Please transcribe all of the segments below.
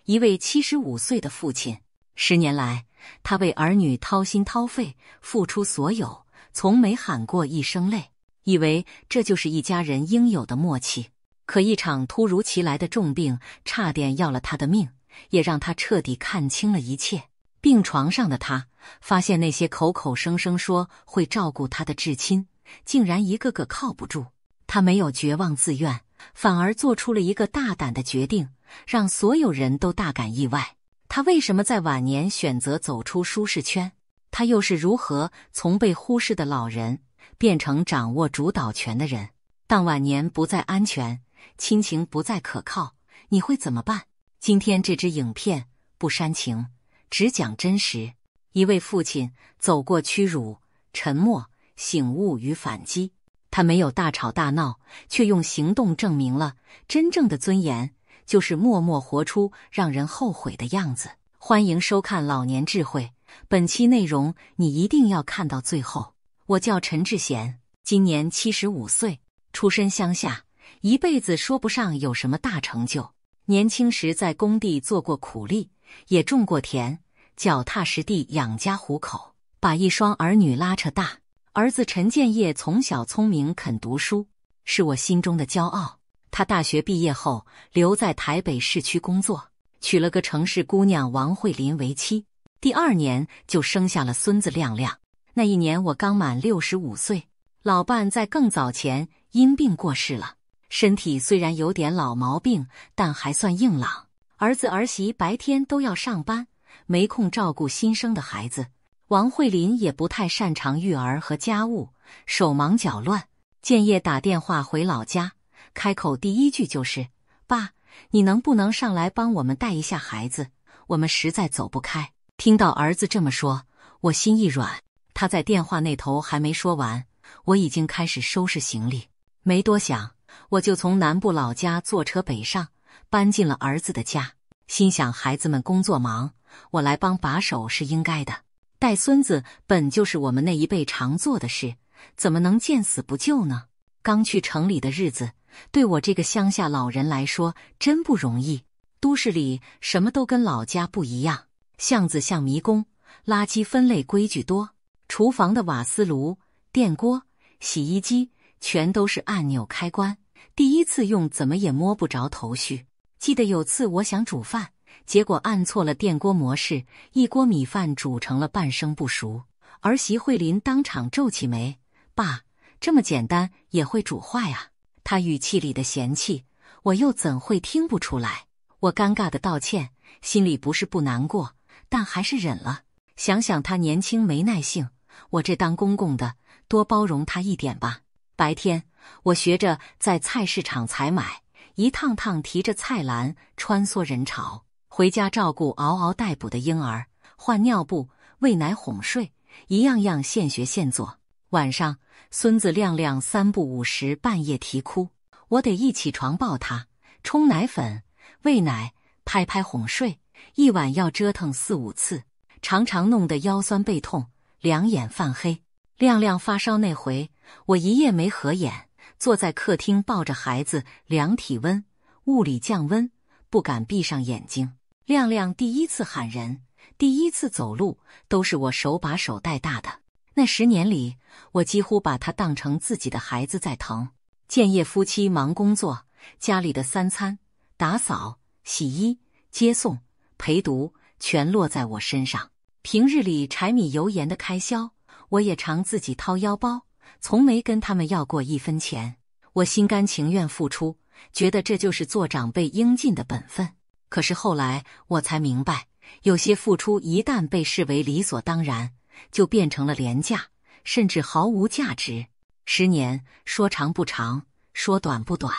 一位75岁的父亲。10年来，他为儿女掏心掏肺，付出所有，从没喊过一声累，以为这就是一家人应有的默契。可一场突如其来的重病，差点要了他的命，也让他彻底看清了一切。病床上的他，发现那些口口声声说会照顾他的至亲，竟然一个个靠不住。他没有绝望自怨，反而做出了一个大胆的决定，让所有人都大感意外。他为什么在晚年选择走出舒适圈？他又是如何从被忽视的老人变成掌握主导权的人？当晚年不再安全，亲情不再可靠，你会怎么办？今天这支影片不煽情，只讲真实。一位父亲走过屈辱、沉默、醒悟与反击。他没有大吵大闹，却用行动证明了真正的尊严就是默默活出让人后悔的样子。欢迎收看老年智慧，本期内容你一定要看到最后。我叫陈志贤，今年75岁，出身乡下，一辈子说不上有什么大成就。年轻时在工地做过苦力，也种过田，脚踏实地养家糊口，把一双儿女拉扯大。儿子陈建业从小聪明肯读书，是我心中的骄傲。他大学毕业后留在台北市区工作，娶了个城市姑娘王慧琳为妻。第2年就生下了孙子亮亮。那一年我刚满65岁，老伴在更早前因病过世了。身体虽然有点老毛病，但还算硬朗。儿子儿媳白天都要上班，没空照顾新生的孩子。王慧琳也不太擅长育儿和家务，手忙脚乱。建业打电话回老家，开口第一句就是：“爸，你能不能上来帮我们带一下孩子？我们实在走不开。”听到儿子这么说，我心一软。他在电话那头还没说完，我已经开始收拾行李。没多想，我就从南部老家坐车北上，搬进了儿子的家。心想孩子们工作忙，我来帮把手是应该的。带孙子本就是我们那一辈常做的事，怎么能见死不救呢？刚去城里的日子，对我这个乡下老人来说真不容易。都市里什么都跟老家不一样，巷子像迷宫，垃圾分类规矩多，厨房的瓦斯炉、电锅、洗衣机全都是按钮开关，第一次用怎么也摸不着头绪。记得有次我想煮饭，结果按错了电锅模式，一锅米饭煮成了半生不熟。儿媳慧琳当场皱起眉：“爸，这么简单也会煮坏啊？”她语气里的嫌弃，我又怎会听不出来？我尴尬的道歉，心里不是不难过，但还是忍了。想想她年轻没耐性，我这当公公的多包容她一点吧。白天我学着在菜市场采买，一趟趟提着菜篮穿梭人潮，回家照顾嗷嗷待哺的婴儿，换尿布、喂奶、哄睡，一样样现学现做。晚上孙子亮亮3不5时半夜啼哭，我得一起床抱他，冲奶粉、喂奶、拍拍哄睡，一晚要折腾4、5次，常常弄得腰酸背痛，两眼泛黑。亮亮发烧那回，我一夜没合眼，坐在客厅抱着孩子量体温、物理降温，不敢闭上眼睛。亮亮第一次喊人，第一次走路，都是我手把手带大的。那10年里，我几乎把他当成自己的孩子在疼。建业夫妻忙工作，家里的3餐、打扫、洗衣、接送、陪读全落在我身上。平日里柴米油盐的开销，我也常自己掏腰包，从没跟他们要过1分钱。我心甘情愿付出，觉得这就是做长辈应尽的本分。可是后来我才明白，有些付出一旦被视为理所当然，就变成了廉价，甚至毫无价值。10年说长不长，说短不短，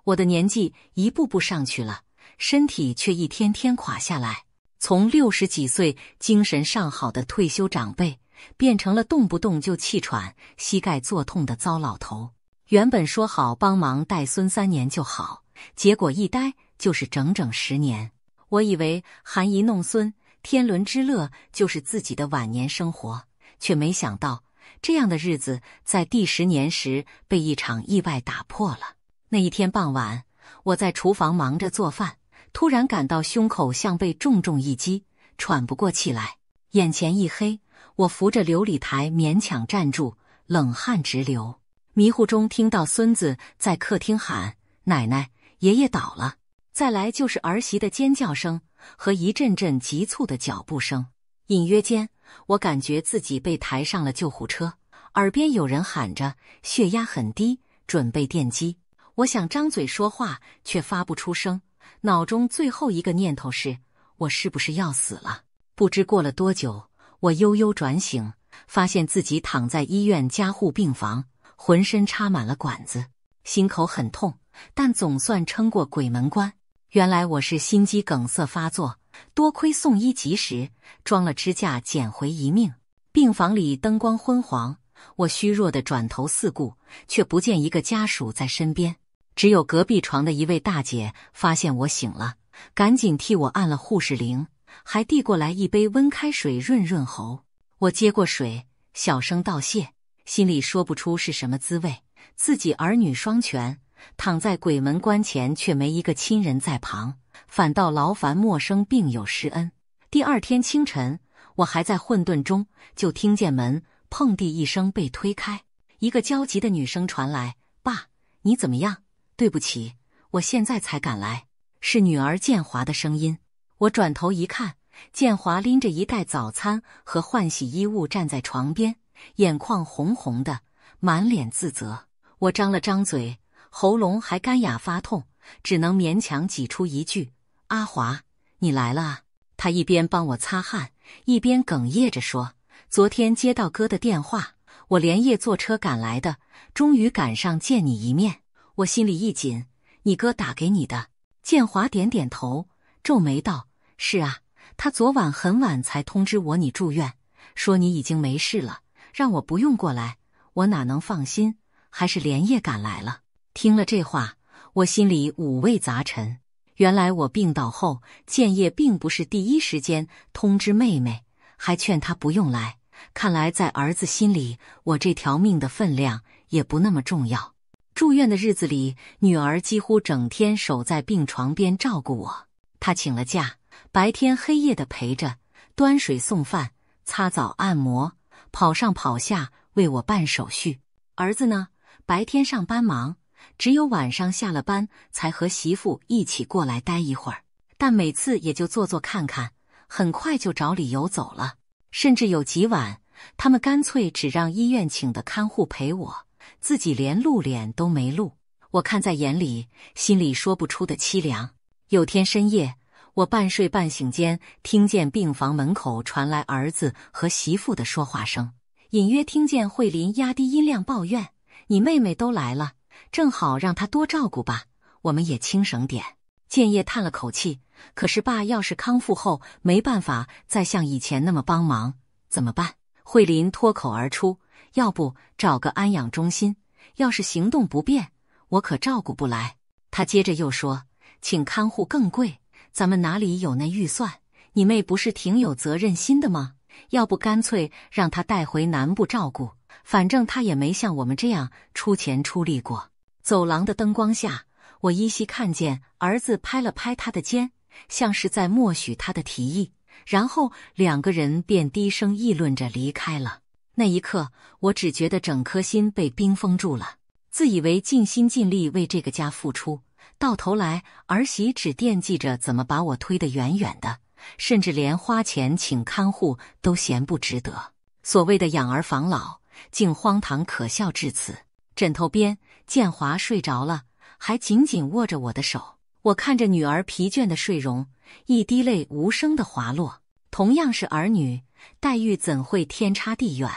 我的年纪一步步上去了，身体却一天天垮下来。从60几岁精神尚好的退休长辈，变成了动不动就气喘、膝盖作痛的糟老头。原本说好帮忙带孙3年就好，结果一待就是整整10年。我以为含饴弄孙、天伦之乐就是自己的晚年生活，却没想到这样的日子在第10年时被一场意外打破了。那一天傍晚，我在厨房忙着做饭，突然感到胸口像被重重一击，喘不过气来，眼前一黑，我扶着琉璃台勉强站住，冷汗直流。迷糊中听到孙子在客厅喊：“奶奶，爷爷倒了！”再来就是儿媳的尖叫声和一阵阵急促的脚步声。隐约间，我感觉自己被抬上了救护车，耳边有人喊着：“血压很低，准备电击。”我想张嘴说话，却发不出声。脑中最后一个念头是：我是不是要死了？不知过了多久，我悠悠转醒，发现自己躺在医院加护病房，浑身插满了管子，心口很痛，但总算撑过鬼门关。原来我是心肌梗塞发作，多亏送医及时，装了支架捡回一命。病房里灯光昏黄，我虚弱地转头四顾，却不见一个家属在身边，只有隔壁床的一位大姐发现我醒了，赶紧替我按了护士铃，还递过来一杯温开水润润喉。我接过水，小声道谢，心里说不出是什么滋味。自己儿女双全，躺在鬼门关前，却没一个亲人在旁，反倒劳烦陌生病友施恩。第二天清晨，我还在混沌中，就听见门砰地一声被推开，一个焦急的女声传来：“爸，你怎么样？对不起，我现在才赶来。”是女儿建华的声音。我转头一看，建华拎着一袋早餐和换洗衣物站在床边，眼眶红红的，满脸自责。我张了张嘴，喉咙还干哑发痛，只能勉强挤出一句：“阿华，你来了啊。”他一边帮我擦汗，一边哽咽着说：“昨天接到哥的电话，我连夜坐车赶来的，终于赶上见你一面。”我心里一紧：“你哥打给你的？”建华点点头，皱眉道：“是啊，他昨晚很晚才通知我你住院，说你已经没事了，让我不用过来。我哪能放心，还是连夜赶来了。”听了这话，我心里五味杂陈。原来我病倒后，建业并不是第一时间通知妹妹，还劝她不用来。看来在儿子心里，我这条命的分量也不那么重要。住院的日子里，女儿几乎整天守在病床边照顾我。她请了假，白天黑夜的陪着，端水送饭，擦澡按摩，跑上跑下为我办手续。儿子呢，白天上班忙，只有晚上下了班才和媳妇一起过来待一会儿，但每次也就坐坐看看，很快就找理由走了。甚至有几晚，他们干脆只让医院请的看护陪我，自己连露脸都没露。我看在眼里，心里说不出的凄凉。有天深夜，我半睡半醒间，听见病房门口传来儿子和媳妇的说话声，隐约听见慧琳压低音量抱怨：“你妹妹都来了，正好让她多照顾吧，我们也轻省点。”建业叹了口气：“可是爸要是康复后没办法再像以前那么帮忙，怎么办？”慧琳脱口而出：“要不找个安养中心，要是行动不便，我可照顾不来。”他接着又说：“请看护更贵，咱们哪里有那预算？你妹不是挺有责任心的吗？要不干脆让她带回南部照顾，反正她也没像我们这样出钱出力过。”走廊的灯光下，我依稀看见儿子拍了拍他的肩，像是在默许他的提议，然后两个人便低声议论着离开了。那一刻，我只觉得整颗心被冰封住了。自以为尽心尽力为这个家付出，到头来儿媳只惦记着怎么把我推得远远的，甚至连花钱请看护都嫌不值得。所谓的养儿防老，竟荒唐可笑至此。枕头边，建华睡着了，还紧紧握着我的手。我看着女儿疲倦的睡容，一滴泪无声地滑落。同样是儿女，待遇怎会天差地远？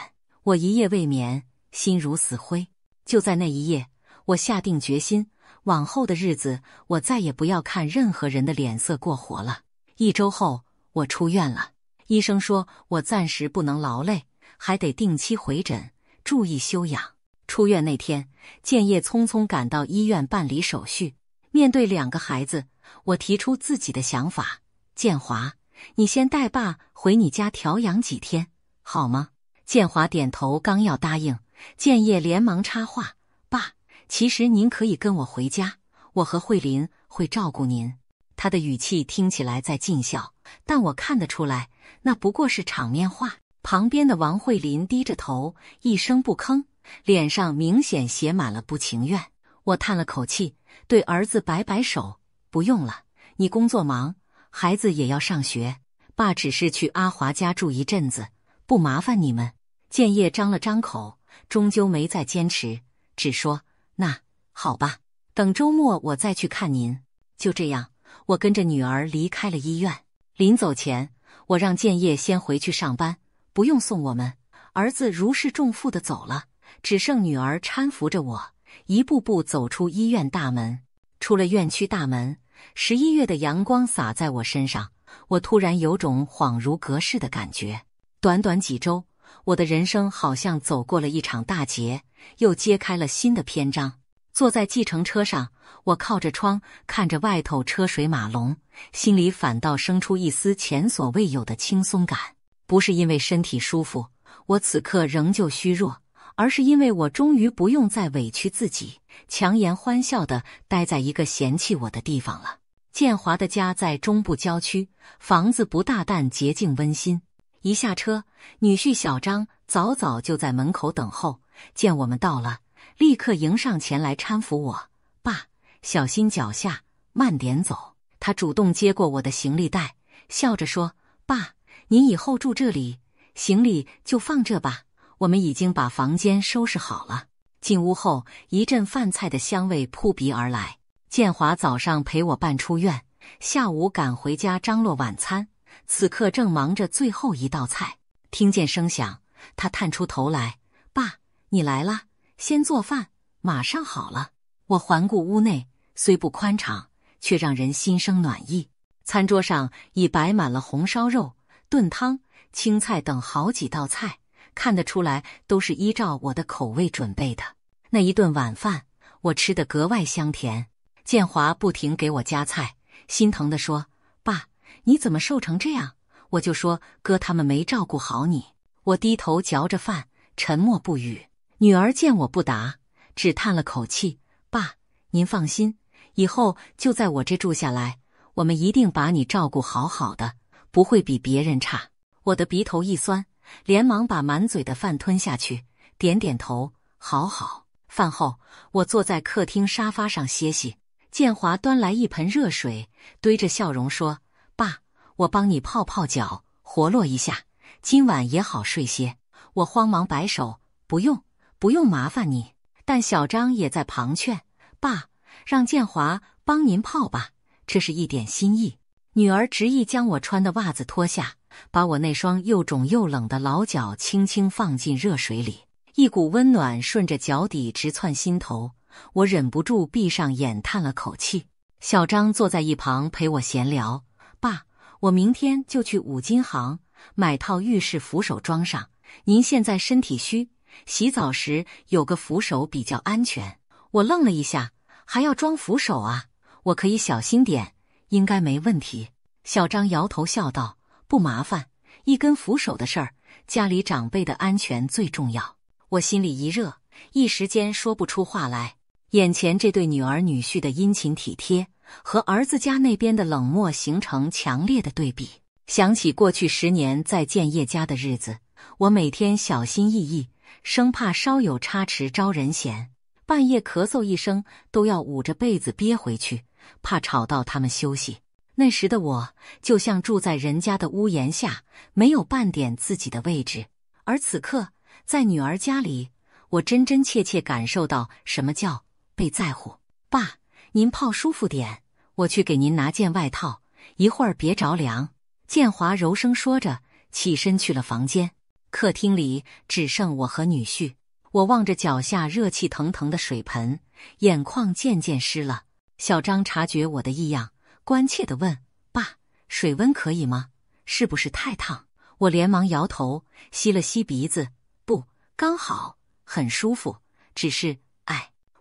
我一夜未眠，心如死灰。就在那一夜，我下定决心，往后的日子，我再也不要看任何人的脸色过活了。1周后，我出院了。医生说我暂时不能劳累，还得定期回诊，注意休养。出院那天，建业匆匆赶到医院办理手续。面对2个孩子，我提出自己的想法：“建华，你先带爸回你家调养几天，好吗？”建华点头，刚要答应，建业连忙插话：“爸，其实您可以跟我回家，我和慧琳会照顾您。”他的语气听起来在尽孝，但我看得出来，那不过是场面话。旁边的王慧林低着头，一声不吭，脸上明显写满了不情愿。我叹了口气，对儿子摆摆手：“不用了，你工作忙，孩子也要上学。爸只是去阿华家住一阵子，不麻烦你们。”建业张了张口，终究没再坚持，只说：“那好吧，等周末我再去看您。”就这样，我跟着女儿离开了医院。临走前，我让建业先回去上班，不用送我们。儿子如释重负地走了，只剩女儿搀扶着我，一步步走出医院大门。出了院区大门，11月的阳光洒在我身上，我突然有种恍如隔世的感觉。短短几周，我的人生好像走过了一场大劫，又揭开了新的篇章。坐在计程车上，我靠着窗，看着外头车水马龙，心里反倒生出一丝前所未有的轻松感。不是因为身体舒服，我此刻仍旧虚弱，而是因为我终于不用再委屈自己，强颜欢笑地待在一个嫌弃我的地方了。建华的家在中部郊区，房子不大但洁净温馨。一下车，女婿小张早早就在门口等候，见我们到了，立刻迎上前来搀扶我：“爸，小心脚下，慢点走。”他主动接过我的行李袋，笑着说：“爸，您以后住这里，行李就放这吧，我们已经把房间收拾好了。”进屋后，一阵饭菜的香味扑鼻而来。建华早上陪我办出院，下午赶回家张罗晚餐，此刻正忙着最后一道菜。听见声响，他探出头来：“爸，你来啦，先做饭，马上好了。”我环顾屋内，虽不宽敞，却让人心生暖意。餐桌上已摆满了红烧肉、炖汤、青菜等好几道菜，看得出来都是依照我的口味准备的。那一顿晚饭，我吃得格外香甜。建华不停给我夹菜，心疼地说：“爸，你怎么瘦成这样？”我就说：“哥他们没照顾好你。”我低头嚼着饭，沉默不语。女儿见我不答，只叹了口气：“爸，您放心，以后就在我这住下来，我们一定把你照顾好好的，不会比别人差。”我的鼻头一酸，连忙把满嘴的饭吞下去，点点头：“好好。”饭后，我坐在客厅沙发上歇息。建华端来一盆热水，堆着笑容说：“爸，我帮你泡泡脚，活络一下，今晚也好睡些。”我慌忙摆手：“不用，不用麻烦你。”但小张也在旁劝：“爸，让建华帮您泡吧，这是一点心意。”女儿执意将我穿的袜子脱下，把我那双又肿又冷的老脚轻轻放进热水里，一股温暖顺着脚底直窜心头。我忍不住闭上眼叹了口气。小张坐在一旁陪我闲聊：“爸，我明天就去五金行买套浴室扶手装上。您现在身体虚，洗澡时有个扶手比较安全。”我愣了一下：“还要装扶手啊？我可以小心点，应该没问题。”小张摇头笑道：“不麻烦，一根扶手的事儿，家里长辈的安全最重要。”我心里一热，一时间说不出话来。眼前这对女儿女婿的殷勤体贴，和儿子家那边的冷漠形成强烈的对比。想起过去10年在建业家的日子，我每天小心翼翼，生怕稍有差池招人嫌，半夜咳嗽一声都要捂着被子憋回去，怕吵到他们休息。那时的我就像住在人家的屋檐下，没有半点自己的位置。而此刻在女儿家里，我真真切切感受到什么叫被在乎。爸，您泡舒服点，我去给您拿件外套，一会儿别着凉。建华柔声说着，起身去了房间。客厅里只剩我和女婿，我望着脚下热气腾腾的水盆，眼眶渐渐湿了。小张察觉我的异样，关切地问：“爸，水温可以吗？是不是太烫？”我连忙摇头，吸了吸鼻子：“不，刚好，很舒服，只是……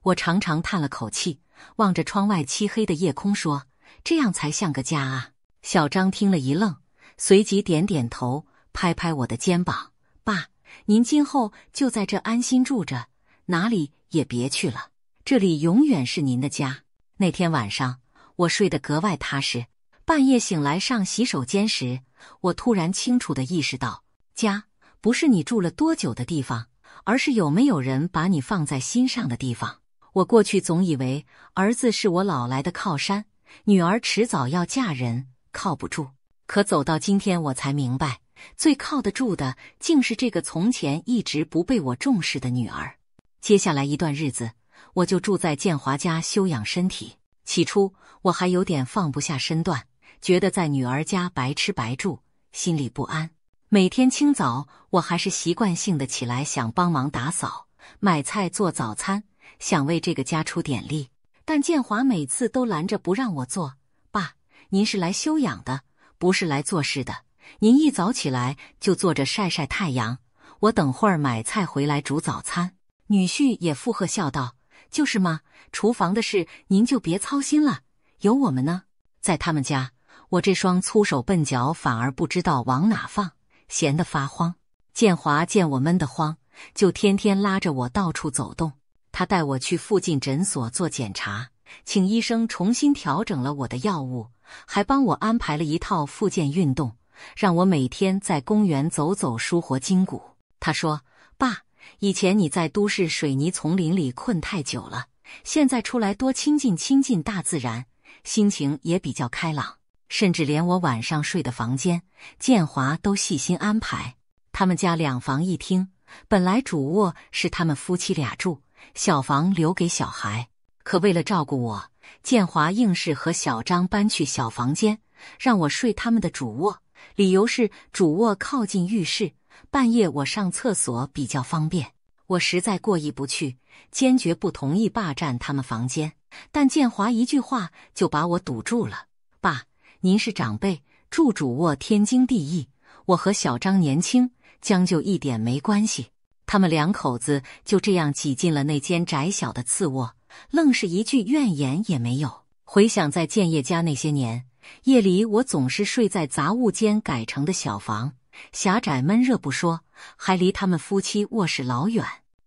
我长长叹了口气，望着窗外漆黑的夜空说：“这样才像个家啊。”小张听了一愣，随即点点头，拍拍我的肩膀：“爸，您今后就在这安心住着，哪里也别去了，这里永远是您的家。”那天晚上，我睡得格外踏实。半夜醒来上洗手间时，我突然清楚地意识到，家不是你住了多久的地方，而是有没有人把你放在心上的地方。我过去总以为儿子是我老来的靠山，女儿迟早要嫁人，靠不住。可走到今天，我才明白，最靠得住的竟是这个从前一直不被我重视的女儿。接下来一段日子，我就住在建华家休养身体。起初我还有点放不下身段，觉得在女儿家白吃白住，心里不安。每天清早，我还是习惯性的起来，想帮忙打扫、买菜、做早餐，想为这个家出点力。但建华每次都拦着不让我做。爸，您是来休养的，不是来做事的。您一早起来就坐着晒晒太阳，我等会儿买菜回来煮早餐。女婿也附和笑道：就是嘛，厨房的事您就别操心了，有我们呢。在他们家，我这双粗手笨脚反而不知道往哪放，闲得发慌。建华见我闷得慌，就天天拉着我到处走动。他带我去附近诊所做检查，请医生重新调整了我的药物，还帮我安排了一套复健运动，让我每天在公园走走，舒活筋骨。他说：爸，以前你在都市水泥丛林里困太久了，现在出来多亲近大自然，心情也比较开朗。甚至连我晚上睡的房间，建华都细心安排。他们家2房1厅，本来主卧是他们夫妻俩住，小房留给小孩。可为了照顾我，建华硬是和小张搬去小房间，让我睡他们的主卧，理由是主卧靠近浴室，半夜我上厕所比较方便。我实在过意不去，坚决不同意霸占他们房间，但建华一句话就把我堵住了。爸，您是长辈，住主卧天经地义，我和小张年轻，将就一点没关系。他们2口子就这样挤进了那间窄小的次卧，愣是一句怨言也没有。回想在建业家那些年，夜里我总是睡在杂物间改成的小房，狭窄闷热不说，还离他们夫妻卧室老远。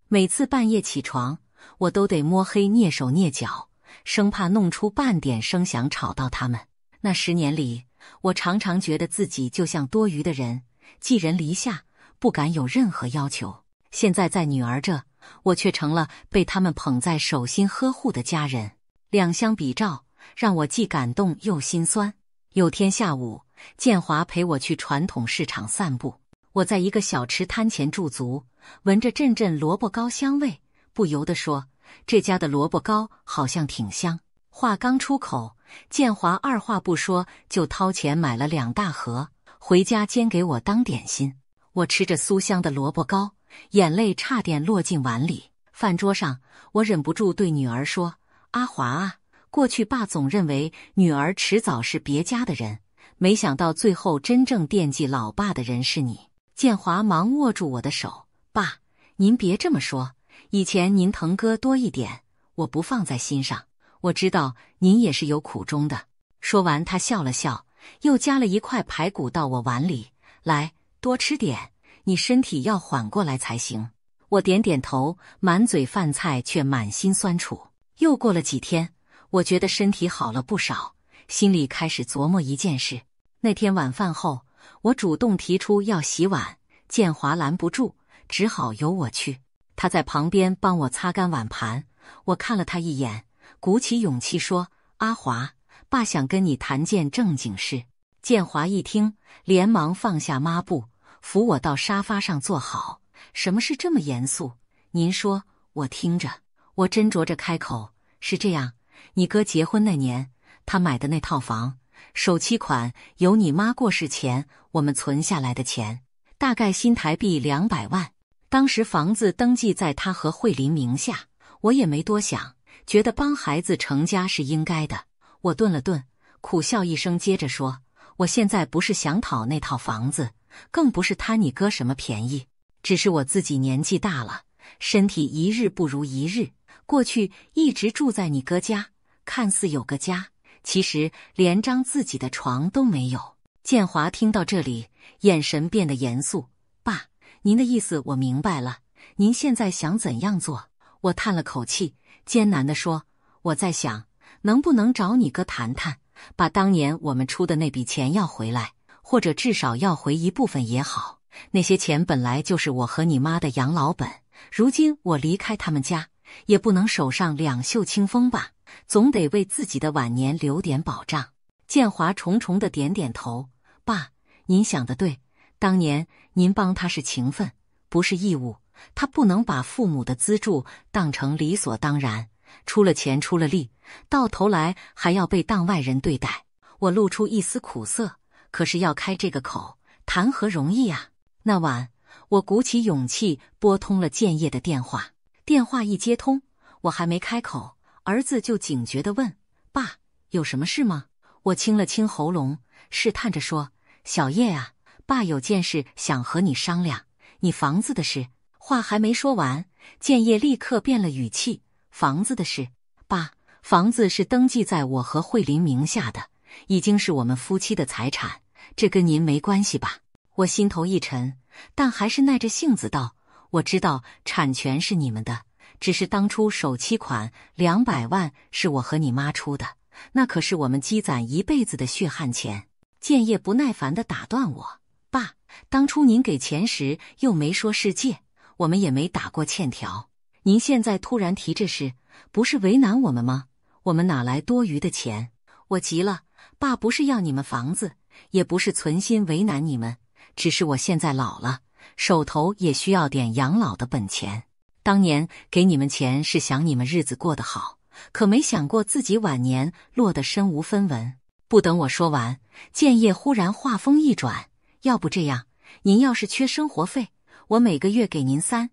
每次半夜起床，我都得摸黑蹑手蹑脚，生怕弄出半点声响吵到他们。那10年里，我常常觉得自己就像多余的人，寄人篱下，不敢有任何要求。现在在女儿这，我却成了被他们捧在手心呵护的家人。两相比照，让我既感动又心酸。有天下午，建华陪我去传统市场散步，我在一个小吃摊前驻足，闻着阵阵萝卜糕香味，不由得说：这家的萝卜糕好像挺香。话刚出口，建华二话不说就掏钱买了2大盒，回家煎给我当点心。我吃着酥香的萝卜糕，眼泪差点落进碗里。饭桌上，我忍不住对女儿说：阿华啊，过去爸总认为女儿迟早是别家的人，没想到最后真正惦记老爸的人是你。建华忙握住我的手：爸，您别这么说，以前您疼哥多一点，我不放在心上，我知道您也是有苦衷的。说完他笑了笑，又夹了一块排骨到我碗里：来，多吃点，你身体要缓过来才行。我点点头，满嘴饭菜却满心酸楚。又过了几天，我觉得身体好了不少，心里开始琢磨一件事。那天晚饭后，我主动提出要洗碗，建华拦不住，只好由我去。他在旁边帮我擦干碗盘，我看了他一眼，鼓起勇气说：阿华，爸想跟你谈件正经事。建华一听，连忙放下抹布，扶我到沙发上坐好。什么事这么严肃？您说，我听着。我斟酌着开口：是这样，你哥结婚那年，他买的那套房，首期款由你妈过世前我们存下来的钱，大概新台币200万。当时房子登记在他和慧琳名下，我也没多想，觉得帮孩子成家是应该的。我顿了顿，苦笑一声，接着说：我现在不是想讨那套房子，更不是贪你哥什么便宜，只是我自己年纪大了，身体一日不如一日。过去一直住在你哥家，看似有个家，其实连张自己的床都没有。建华听到这里，眼神变得严肃：爸，您的意思我明白了，您现在想怎样做？我叹了口气，艰难地说：我在想，能不能找你哥谈谈，把当年我们出的那笔钱要回来，或者至少要回一部分也好。那些钱本来就是我和你妈的养老本，如今我离开他们家，也不能手上两袖清风吧，总得为自己的晚年留点保障。建华重重的点点头，爸，您想得对，当年您帮他是情分，不是义务，他不能把父母的资助当成理所当然，出了钱出了力，到头来还要被当外人对待。我露出一丝苦涩，可是要开这个口，谈何容易啊。那晚，我鼓起勇气拨通了建业的电话。电话一接通，我还没开口，儿子就警觉地问：爸，有什么事吗？我清了清喉咙，试探着说：小叶啊，爸有件事想和你商量，你房子的事。话还没说完，建业立刻变了语气：房子的事？爸，房子是登记在我和慧琳名下的，已经是我们夫妻的财产，这跟您没关系吧？我心头一沉，但还是耐着性子道：我知道产权是你们的，只是当初首期款200万是我和你妈出的，那可是我们积攒一辈子的血汗钱。建业不耐烦地打断我：爸，当初您给钱时又没说是借，我们也没打过欠条，您现在突然提这事，不是为难我们吗？我们哪来多余的钱？我急了：爸不是要你们房子，也不是存心为难你们，只是我现在老了，手头也需要点养老的本钱。当年给你们钱是想你们日子过得好，可没想过自己晚年落得身无分文。不等我说完，建业忽然话锋一转：要不这样，您要是缺生活费，我每个月给您3-0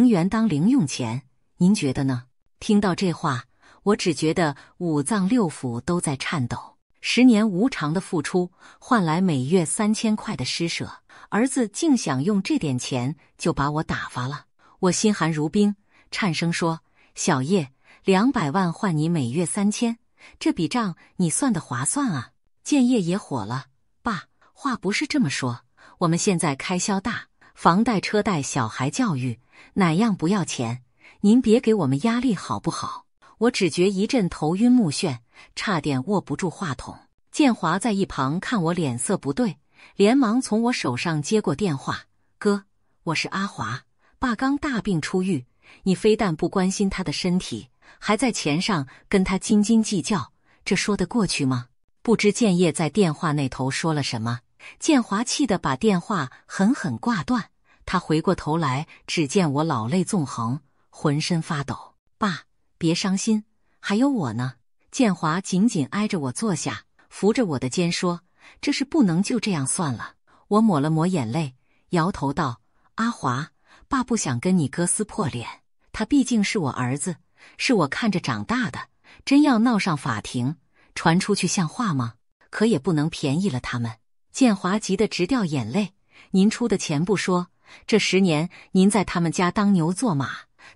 元当零用钱，您觉得呢？听到这话，我只觉得五脏六腑都在颤抖。10年无偿的付出，换来每月3000块的施舍，儿子竟想用这点钱就把我打发了。我心寒如冰，颤声说：小叶，200万换你每月3000，这笔账你算得划算啊。建业也火了：爸，话不是这么说，我们现在开销大，房贷车贷小孩教育，哪样不要钱，您别给我们压力好不好？我只觉一阵头晕目眩，差点握不住话筒。建华在一旁看我脸色不对，连忙从我手上接过电话：哥，我是阿华，爸刚大病初愈，你非但不关心他的身体，还在钱上跟他斤斤计较，这说得过去吗？不知建业在电话那头说了什么，建华气得把电话狠狠挂断。他回过头来，只见我老泪纵横，浑身发抖。爸，别伤心，还有我呢。建华紧紧挨着我坐下，扶着我的肩说：这事不能就这样算了。我抹了抹眼泪，摇头道：阿华，爸不想跟你哥撕破脸，他毕竟是我儿子，是我看着长大的，真要闹上法庭，传出去像话吗？可也不能便宜了他们。建华急得直掉眼泪：您出的钱不说，这10年您在他们家当牛做马，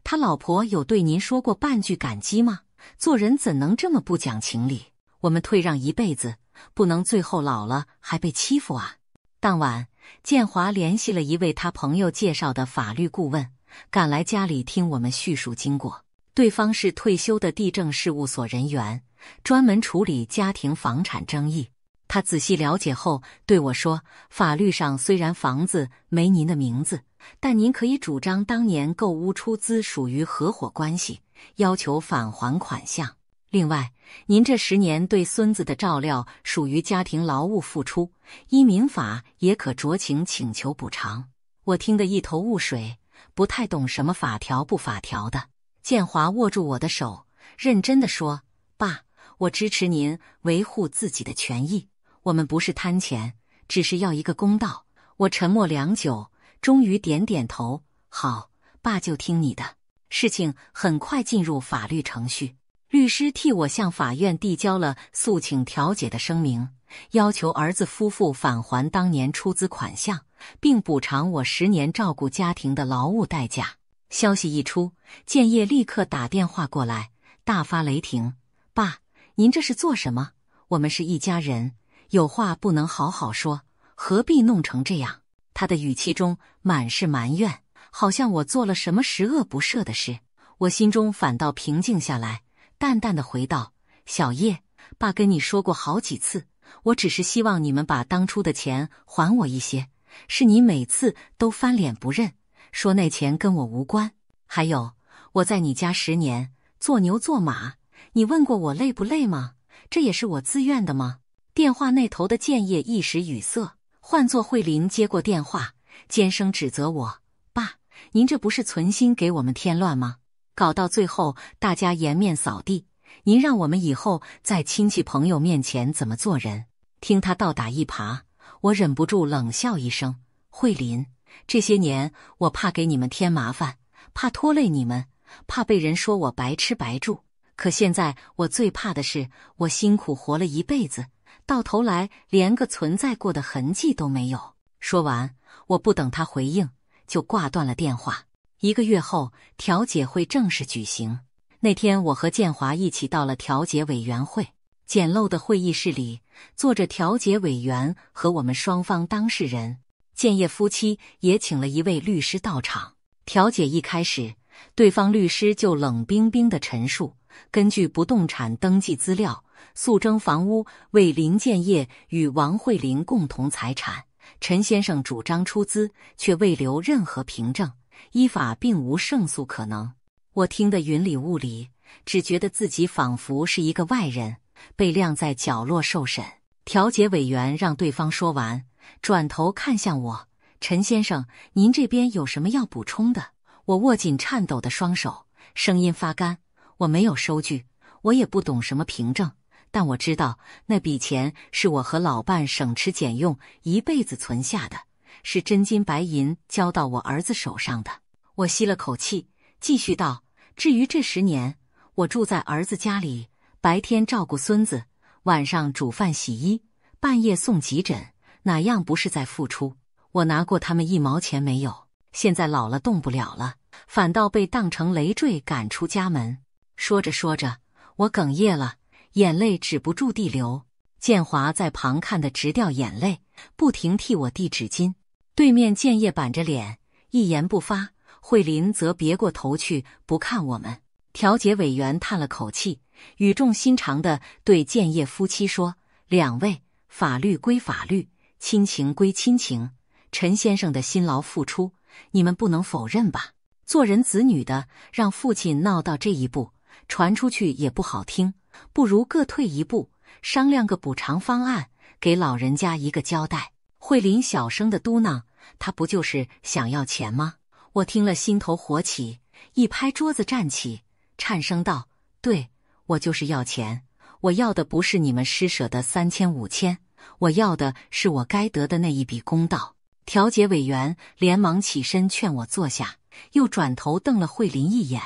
他老婆有对您说过半句感激吗？做人怎能这么不讲情理？我们退让一辈子，不能最后老了还被欺负啊。当晚，建华联系了一位他朋友介绍的法律顾问，赶来家里听我们叙述经过。对方是退休的地政事务所人员，专门处理家庭房产争议。他仔细了解后对我说：法律上虽然房子没您的名字，但您可以主张当年购屋出资属于合伙关系，要求返还款项。另外，您这10年对孙子的照料属于家庭劳务付出，依民法也可酌情请求补偿。我听得一头雾水，不太懂什么法条不法条的。建华握住我的手，认真地说：爸，我支持您维护自己的权益，我们不是贪钱，只是要一个公道。我沉默良久，终于点点头：好，爸就听你的。事情很快进入法律程序，律师替我向法院递交了诉请调解的声明，要求儿子夫妇返还当年出资款项，并补偿我10年照顾家庭的劳务代价。消息一出，建业立刻打电话过来，大发雷霆：爸，您这是做什么？我们是一家人，有话不能好好说，何必弄成这样？他的语气中满是埋怨，好像我做了什么十恶不赦的事。我心中反倒平静下来，淡淡的回道：小叶，爸跟你说过好几次，我只是希望你们把当初的钱还我一些，是你每次都翻脸不认，说那钱跟我无关。还有，我在你家10年，做牛做马，你问过我累不累吗？这也是我自愿的吗？电话那头的建业一时语塞，换作慧琳接过电话，尖声指责我：爸，您这不是存心给我们添乱吗？搞到最后大家颜面扫地，您让我们以后在亲戚朋友面前怎么做人？听他倒打一耙，我忍不住冷笑一声：慧琳，这些年我怕给你们添麻烦，怕拖累你们，怕被人说我白吃白住，可现在我最怕的是我辛苦活了一辈子，到头来连个存在过的痕迹都没有。说完，我不等他回应，就挂断了电话。1个月后，调解会正式举行。那天，我和建华一起到了调解委员会。简陋的会议室里，坐着调解委员和我们双方当事人。建业夫妻也请了一位律师到场。调解一开始，对方律师就冷冰冰地陈述：根据不动产登记资料，诉争房屋为林建业与王慧琳共同财产，陈先生主张出资，却未留任何凭证，依法并无胜诉可能。我听得云里雾里，只觉得自己仿佛是一个外人，被晾在角落受审。调解委员让对方说完，转头看向我：陈先生，您这边有什么要补充的？我握紧颤抖的双手，声音发干：我没有收据，我也不懂什么凭证，但我知道那笔钱是我和老伴省吃俭用一辈子存下的，是真金白银交到我儿子手上的。我吸了口气，继续道：至于这10年，我住在儿子家里，白天照顾孙子，晚上煮饭洗衣，半夜送急诊，哪样不是在付出？我拿过他们1毛钱没有，现在老了动不了了，反倒被当成累赘赶出家门。说着说着，我哽咽了，眼泪止不住地流。建华在旁看得直掉眼泪，不停替我递纸巾。对面建业板着脸，一言不发，慧琳则别过头去不看我们。调解委员叹了口气，语重心长地对建业夫妻说：两位，法律归法律，亲情归亲情，陈先生的辛劳付出，你们不能否认吧？做人子女的，让父亲闹到这一步，传出去也不好听，不如各退一步，商量个补偿方案，给老人家一个交代。慧琳小声地嘟囔：他不就是想要钱吗？我听了心头火起，一拍桌子站起，颤声道：对，我就是要钱，我要的不是你们施舍的3000、5000，我要的是我该得的那一笔公道。调解委员连忙起身劝我坐下，又转头瞪了慧琳一眼：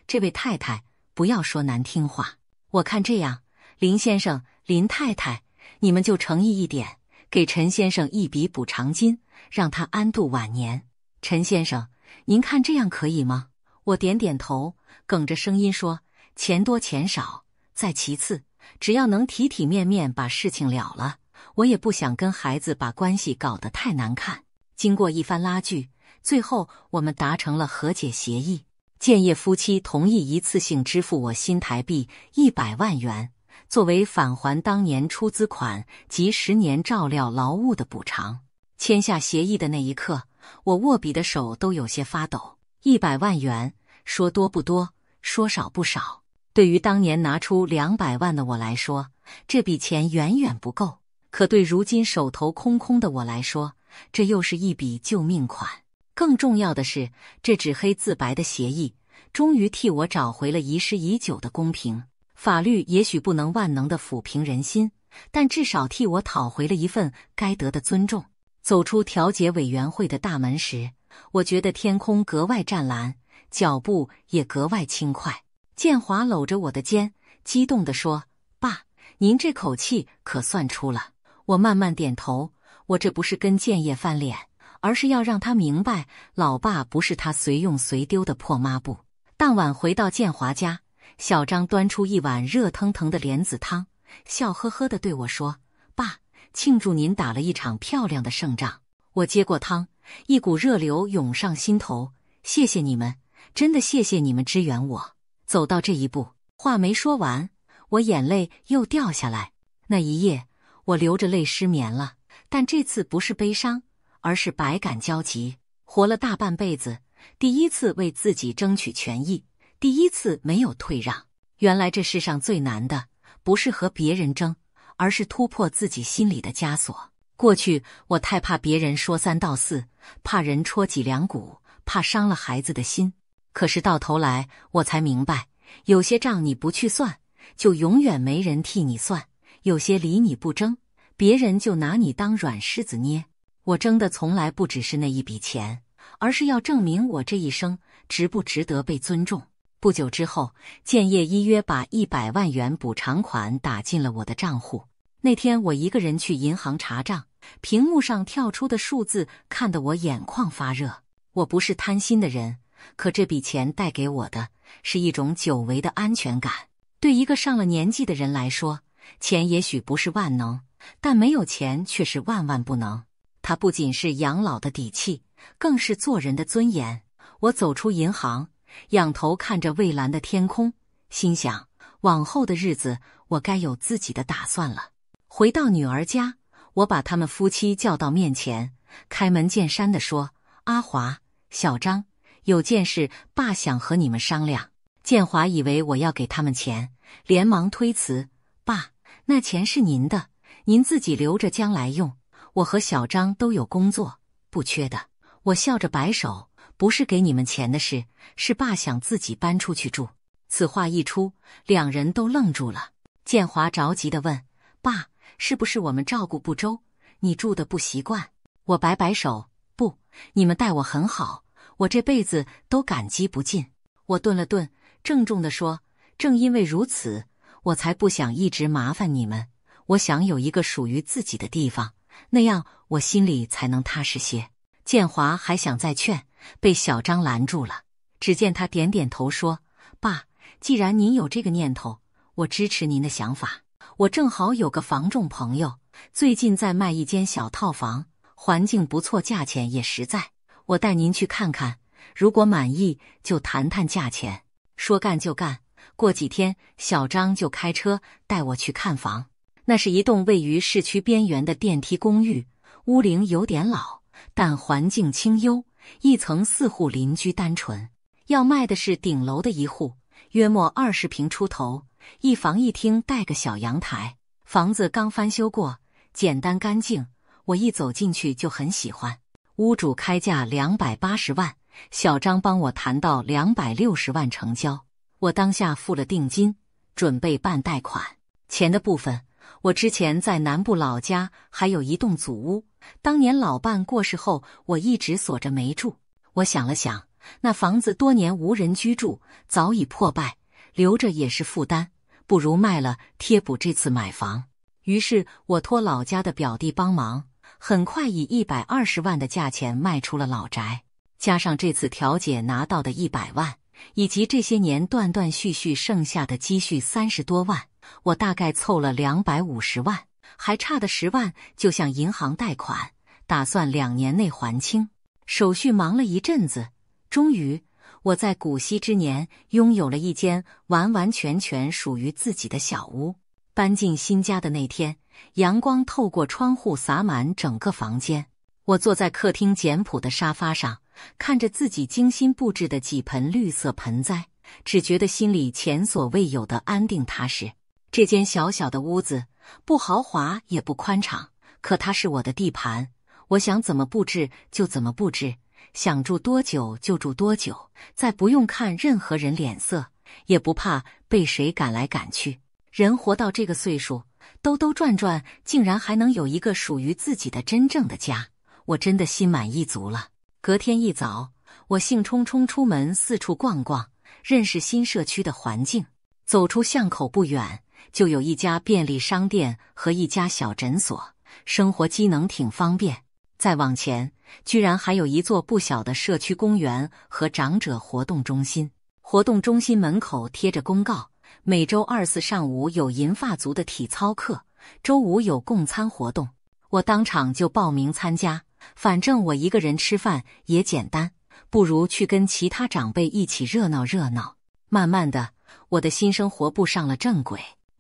这位太太，不要说难听话。我看这样，林先生、林太太，你们就诚意一点，给陈先生一笔补偿金，让他安度晚年。陈先生，您看这样可以吗？我点点头，哽着声音说：钱多钱少，再其次，只要能体体面面把事情了了，我也不想跟孩子把关系搞得太难看。经过一番拉锯，最后我们达成了和解协议。建业夫妻同意一次性支付我新台币100万元，作为返还当年出资款及10年照料劳务的补偿。签下协议的那一刻，我握笔的手都有些发抖。100万元，说多不多，说少不少。对于当年拿出200万的我来说，这笔钱远远不够。可对如今手头空空的我来说，这又是一笔救命款。更重要的是，这纸黑字白的协议，终于替我找回了遗失已久的公平。法律也许不能万能的抚平人心，但至少替我讨回了一份该得的尊重。走出调解委员会的大门时，我觉得天空格外湛蓝，脚步也格外轻快。建华搂着我的肩，激动地说：爸，您这口气可算出了。我慢慢点头，我这不是跟建业翻脸，而是要让他明白，老爸不是他随用随丢的破抹布。当晚回到建华家，小张端出一碗热腾腾的莲子汤，笑呵呵地对我说：爸，庆祝您打了一场漂亮的胜仗。我接过汤，一股热流涌上心头，谢谢你们，真的谢谢你们支援我。走到这一步，话没说完，我眼泪又掉下来。那一夜，我流着泪失眠了，但这次不是悲伤，而是百感交集。活了大半辈子，第一次为自己争取权益，第一次没有退让。原来这世上最难的，不是和别人争，而是突破自己心里的枷锁。过去我太怕别人说三道四，怕人戳脊梁骨，怕伤了孩子的心。可是到头来，我才明白，有些账你不去算，就永远没人替你算；有些理你不争，别人就拿你当软柿子捏。我争的从来不只是那一笔钱，而是要证明我这一生值不值得被尊重。不久之后，建业依约把100万元补偿款打进了我的账户。那天我一个人去银行查账，屏幕上跳出的数字看得我眼眶发热。我不是贪心的人，可这笔钱带给我的是一种久违的安全感。对一个上了年纪的人来说，钱也许不是万能，但没有钱却是万万不能。它不仅是养老的底气，更是做人的尊严。我走出银行，仰头看着蔚蓝的天空，心想，往后的日子我该有自己的打算了。回到女儿家，我把他们夫妻叫到面前，开门见山地说：阿华、小张，有件事爸想和你们商量。建华以为我要给他们钱，连忙推辞：爸，那钱是您的，您自己留着将来用，我和小张都有工作，不缺的。我笑着摆手：不是给你们钱的事，是爸想自己搬出去住。此话一出，两人都愣住了。建华着急地问：爸，是不是我们照顾不周，你住得不习惯？我摆摆手：不，你们待我很好，我这辈子都感激不尽。我顿了顿，郑重地说：正因为如此，我才不想一直麻烦你们，我想有一个属于自己的地方，那样我心里才能踏实些。建华还想再劝，被小张拦住了。只见他点点头说：爸，既然您有这个念头，我支持您的想法。我正好有个房仲朋友，最近在卖一间小套房，环境不错，价钱也实在。我带您去看看，如果满意就谈谈价钱。说干就干，过几天小张就开车带我去看房。那是一栋位于市区边缘的电梯公寓，屋龄有点老，但环境清幽，一层4户，邻居单纯。要卖的是顶楼的一户，约莫20平出头，一房一厅带个小阳台。房子刚翻修过，简单干净，我一走进去就很喜欢。屋主开价280万，小张帮我谈到260万成交。我当下付了定金，准备办贷款。钱的部分，我之前在南部老家还有一栋祖屋，当年老伴过世后，我一直锁着没住。我想了想，那房子多年无人居住，早已破败，留着也是负担，不如卖了贴补这次买房。于是我托老家的表弟帮忙，很快以120万的价钱卖出了老宅。加上这次调解拿到的100万，以及这些年断断续续剩下的积蓄30多万，我大概凑了250万，还差的10万就向银行贷款，打算2年内还清。手续忙了一阵子，终于我在古稀之年拥有了一间完完全全属于自己的小屋。搬进新家的那天，阳光透过窗户洒满整个房间。我坐在客厅简朴的沙发上，看着自己精心布置的几盆绿色盆栽，只觉得心里前所未有的安定踏实。这间小小的屋子不豪华也不宽敞，可它是我的地盘，我想怎么布置就怎么布置，想住多久就住多久，再不用看任何人脸色，也不怕被谁赶来赶去。人活到这个岁数，兜兜转转，竟然还能有一个属于自己的真正的家，我真的心满意足了。隔天一早，我兴冲冲出门四处逛逛，认识新社区的环境。走出巷口不远，就有一家便利商店和一家小诊所，生活机能挺方便。再往前，居然还有一座不小的社区公园和长者活动中心。活动中心门口贴着公告，每周2、4上午有银发族的体操课，周5有共餐活动。我当场就报名参加，反正我一个人吃饭也简单，不如去跟其他长辈一起热闹热闹。慢慢的，我的新生活步上了正轨。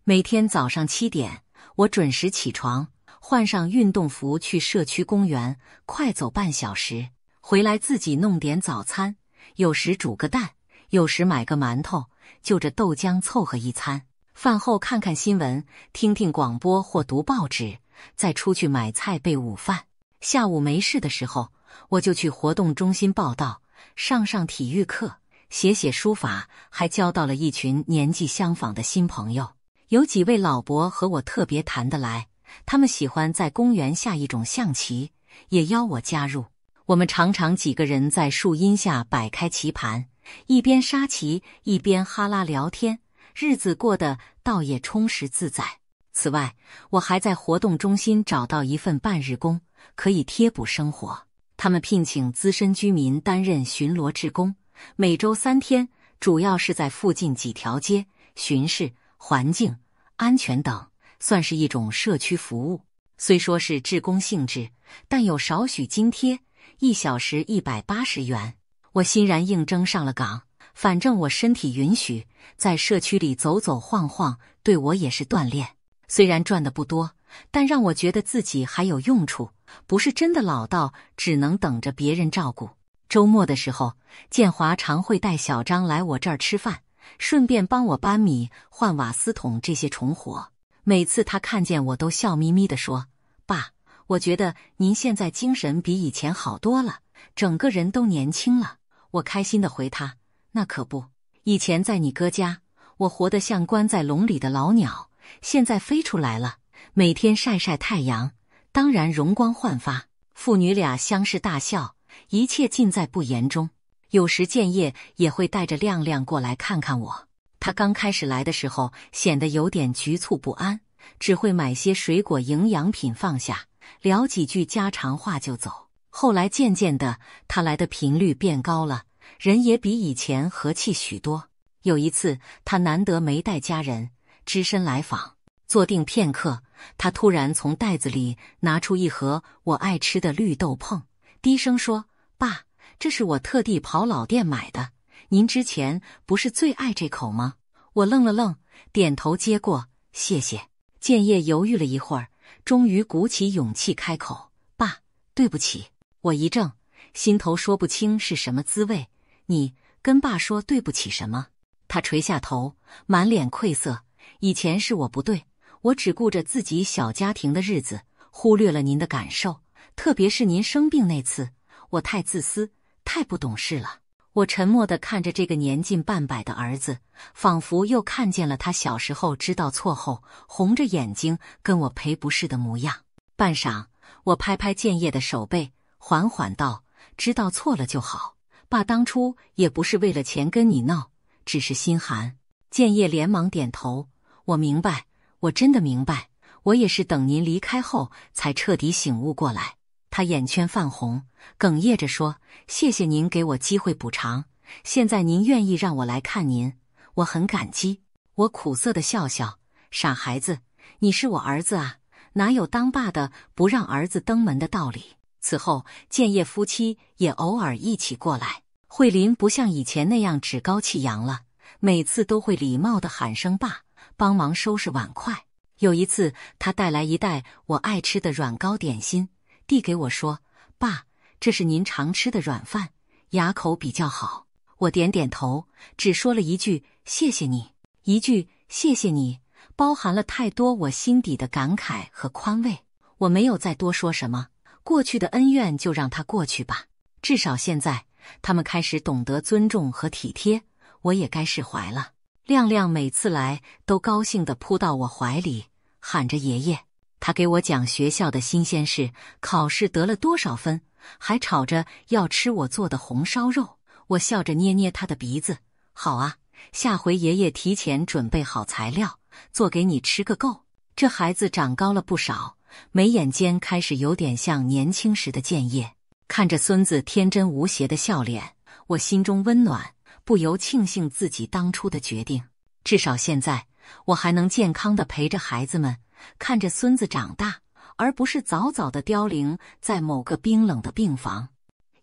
每天早上7点，我准时起床，换上运动服去社区公园，快走半小时，回来自己弄点早餐，有时煮个蛋，有时买个馒头，就着豆浆凑合一餐。饭后看看新闻，听听广播或读报纸，再出去买菜备午饭。下午没事的时候，我就去活动中心报到，上体育课，写书法，还交到了一群年纪相仿的新朋友。有几位老伯和我特别谈得来，他们喜欢在公园下一种象棋，也邀我加入。我们常常几个人在树荫下摆开棋盘，一边杀棋一边哈拉聊天，日子过得倒也充实自在。此外，我还在活动中心找到一份半日工，可以贴补生活。他们聘请资深居民担任巡逻志工，每周3天，主要是在附近几条街巡视环境、安全等，算是一种社区服务。虽说是志工性质，但有少许津贴，1小时180元。我欣然应征上了岗，反正我身体允许，在社区里走走晃晃，对我也是锻炼。虽然赚得不多，但让我觉得自己还有用处，不是真的老到只能等着别人照顾。周末的时候，建华常会带小张来我这儿吃饭，顺便帮我搬米、换瓦斯桶这些重活。每次他看见我都笑眯眯地说：“爸，我觉得您现在精神比以前好多了，整个人都年轻了。”我开心地回他：“那可不，以前在你哥家，我活得像关在笼里的老鸟，现在飞出来了，每天晒晒太阳，当然容光焕发。”父女俩相视大笑，一切尽在不言中。有时建业也会带着亮亮过来看看我。他刚开始来的时候显得有点局促不安，只会买些水果营养品放下，聊几句家常话就走。后来渐渐的，他来的频率变高了，人也比以前和气许多。有一次，他难得没带家人，只身来访，坐定片刻，他突然从袋子里拿出一盒我爱吃的绿豆椪，低声说：“爸，这是我特地跑老店买的，您之前不是最爱这口吗？”我愣了愣，点头接过：“谢谢。”建业犹豫了一会儿，终于鼓起勇气开口：“爸，对不起。”我一怔，心头说不清是什么滋味。“你跟爸说对不起什么？”他垂下头，满脸愧色：“以前是我不对，我只顾着自己小家庭的日子，忽略了您的感受，特别是您生病那次，我太自私，太不懂事了。”我沉默地看着这个年近半百的儿子，仿佛又看见了他小时候知道错后红着眼睛跟我赔不是的模样。半晌，我拍拍建业的手背，缓缓道：“知道错了就好，爸当初也不是为了钱跟你闹，只是心寒。”建业连忙点头：“我明白，我真的明白，我也是等您离开后才彻底醒悟过来。”他眼圈泛红，哽咽着说：“谢谢您给我机会补偿，现在您愿意让我来看您，我很感激。”我苦涩地笑笑：“傻孩子，你是我儿子啊，哪有当爸的不让儿子登门的道理？”此后，建业夫妻也偶尔一起过来。慧琳不像以前那样趾高气扬了，每次都会礼貌地喊声爸，帮忙收拾碗筷。有一次，他带来一袋我爱吃的软糕点心，递给我说：“爸，这是您常吃的软饭，牙口比较好。”我点点头，只说了一句：“谢谢你。”一句“谢谢你”包含了太多我心底的感慨和宽慰。我没有再多说什么，过去的恩怨就让它过去吧。至少现在，他们开始懂得尊重和体贴，我也该释怀了。亮亮每次来都高兴地扑到我怀里，喊着爷爷。他给我讲学校的新鲜事，考试得了多少分，还吵着要吃我做的红烧肉。我笑着捏捏他的鼻子：“好啊，下回爷爷提前准备好材料，做给你吃个够。”这孩子长高了不少，眉眼间开始有点像年轻时的建业。看着孙子天真无邪的笑脸，我心中温暖，不由庆幸自己当初的决定。至少现在，我还能健康地陪着孩子们，看着孙子长大，而不是早早的凋零在某个冰冷的病房。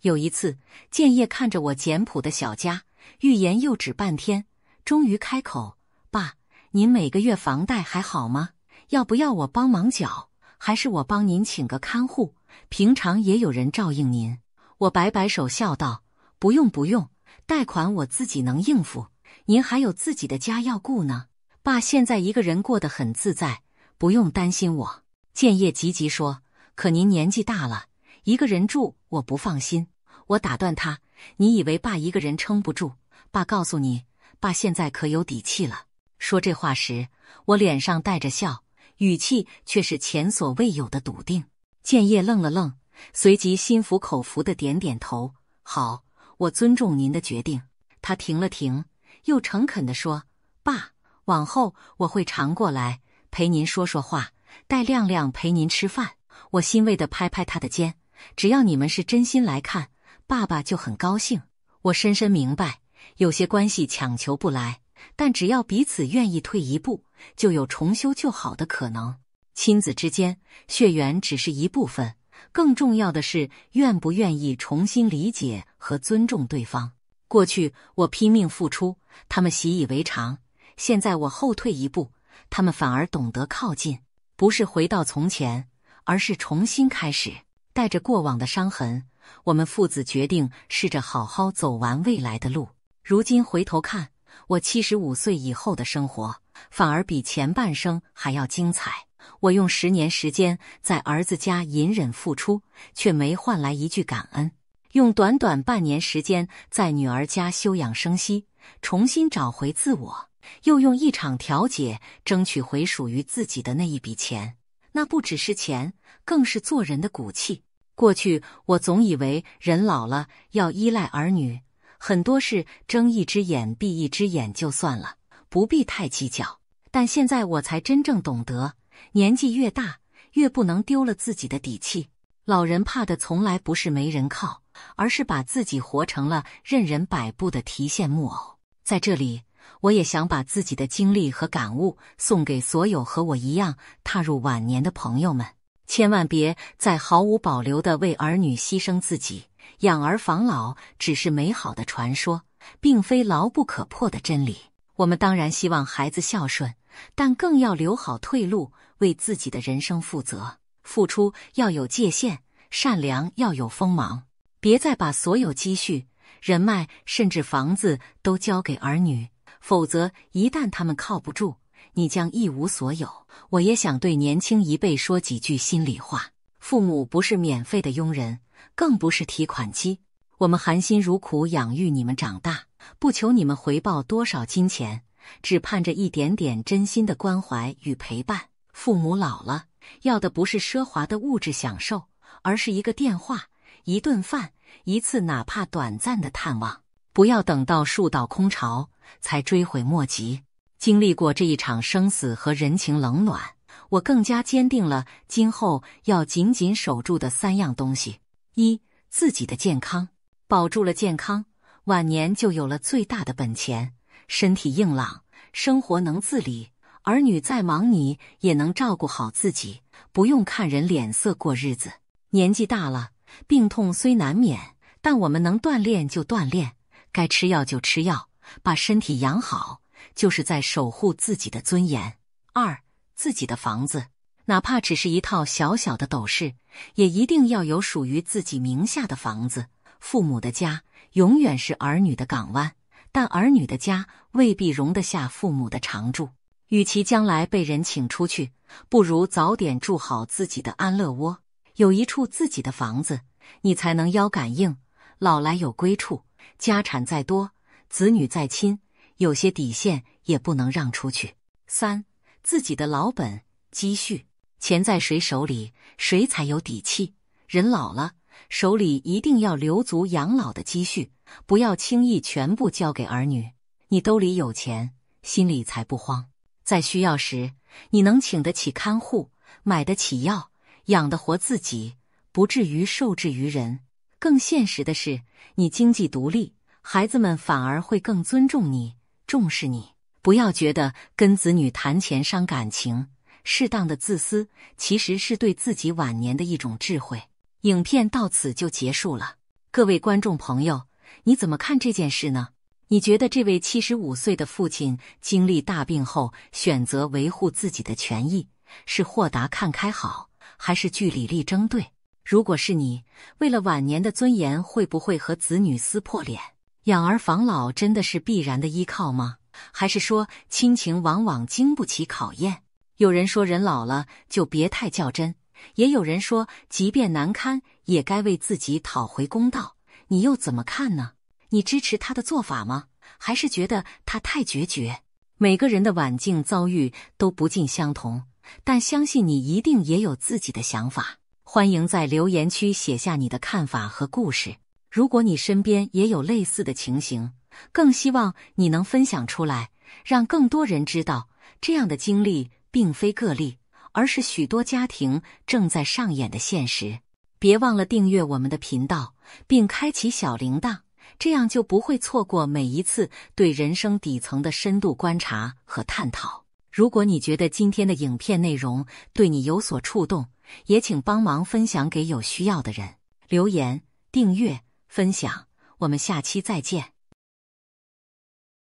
有一次，建业看着我简朴的小家，欲言又止半天，终于开口：“爸，您每个月房贷还好吗？要不要我帮忙缴？还是我帮您请个看护？平常也有人照应您。我摆摆手笑道，不用不用，贷款我自己能应付，您还有自己的家要顾呢。爸现在一个人过得很自在，不用担心我。建业急急说，可您年纪大了，一个人住我不放心。我打断他，你以为爸一个人撑不住？爸告诉你，爸现在可有底气了。说这话时，我脸上带着笑，语气却是前所未有的笃定。建业愣了愣，随即心服口服地点点头，好，我尊重您的决定。他停了停，又诚恳地说，爸，往后我会常过来陪您说说话，带亮亮陪您吃饭。我欣慰地拍拍他的肩，只要你们是真心来看，爸爸就很高兴。我深深明白，有些关系强求不来，但只要彼此愿意退一步，就有重修旧好的可能。亲子之间，血缘只是一部分，更重要的是愿不愿意重新理解和尊重对方。过去我拼命付出，他们习以为常，现在我后退一步，他们反而懂得靠近。不是回到从前，而是重新开始。带着过往的伤痕，我们父子决定试着好好走完未来的路。如今回头看，我75岁以后的生活，反而比前半生还要精彩。我用10年时间在儿子家隐忍付出，却没换来一句感恩；用短短半年时间在女儿家休养生息，重新找回自我，又用一场调解争取回属于自己的那一笔钱。那不只是钱，更是做人的骨气。过去我总以为人老了要依赖儿女，很多事睁一只眼闭一只眼就算了，不必太计较。但现在我才真正懂得，年纪越大，越不能丢了自己的底气。老人怕的从来不是没人靠，而是把自己活成了任人摆布的提线木偶。在这里，我也想把自己的经历和感悟送给所有和我一样踏入晚年的朋友们。千万别再毫无保留地为儿女牺牲自己，养儿防老只是美好的传说，并非牢不可破的真理。我们当然希望孩子孝顺，但更要留好退路，为自己的人生负责。付出要有界限，善良要有锋芒。别再把所有积蓄、人脉甚至房子都交给儿女，否则一旦他们靠不住，你将一无所有。我也想对年轻一辈说几句心里话。父母不是免费的佣人，更不是提款机。我们含辛茹苦养育你们长大，不求你们回报多少金钱，只盼着一点点真心的关怀与陪伴。父母老了，要的不是奢华的物质享受，而是一个电话、一顿饭、一次哪怕短暂的探望。不要等到树倒空巢才追悔莫及。经历过这一场生死和人情冷暖，我更加坚定了今后要紧紧守住的3样东西。1. 自己的健康。保住了健康，晚年就有了最大的本钱，身体硬朗，生活能自理，儿女再忙你也能照顾好自己，不用看人脸色过日子。年纪大了，病痛虽难免，但我们能锻炼就锻炼，该吃药就吃药，把身体养好，就是在守护自己的尊严。2. 自己的房子，哪怕只是一套小小的斗室，也一定要有属于自己名下的房子。父母的家永远是儿女的港湾，但儿女的家未必容得下父母的常住。与其将来被人请出去，不如早点住好自己的安乐窝。有一处自己的房子，你才能腰杆硬，老来有归处。家产再多，子女再亲，有些底线也不能让出去。3. 自己的老本积蓄。钱在谁手里，谁才有底气。人老了，手里一定要留足养老的积蓄，不要轻易全部交给儿女。你兜里有钱，心里才不慌。在需要时，你能请得起看护，买得起药，养得活自己，不至于受制于人。更现实的是，你经济独立，孩子们反而会更尊重你，重视你。不要觉得跟子女谈钱伤感情，适当的自私其实是对自己晚年的一种智慧。影片到此就结束了。各位观众朋友，你怎么看这件事呢？你觉得这位75岁的父亲经历大病后选择维护自己的权益，是豁达看开好，还是据理力争对？如果是你，为了晚年的尊严，会不会和子女撕破脸？养儿防老真的是必然的依靠吗？还是说亲情往往经不起考验？有人说人老了就别太较真，也有人说即便难堪也该为自己讨回公道。你又怎么看呢？你支持他的做法吗？还是觉得他太决绝？每个人的晚境遭遇都不尽相同，但相信你一定也有自己的想法。欢迎在留言区写下你的看法和故事。如果你身边也有类似的情形，更希望你能分享出来，让更多人知道，这样的经历并非个例，而是许多家庭正在上演的现实。别忘了订阅我们的频道，并开启小铃铛，这样就不会错过每一次对人生底层的深度观察和探讨。如果你觉得今天的影片内容对你有所触动，也请帮忙分享给有需要的人，留言、订阅、分享，我们下期再见。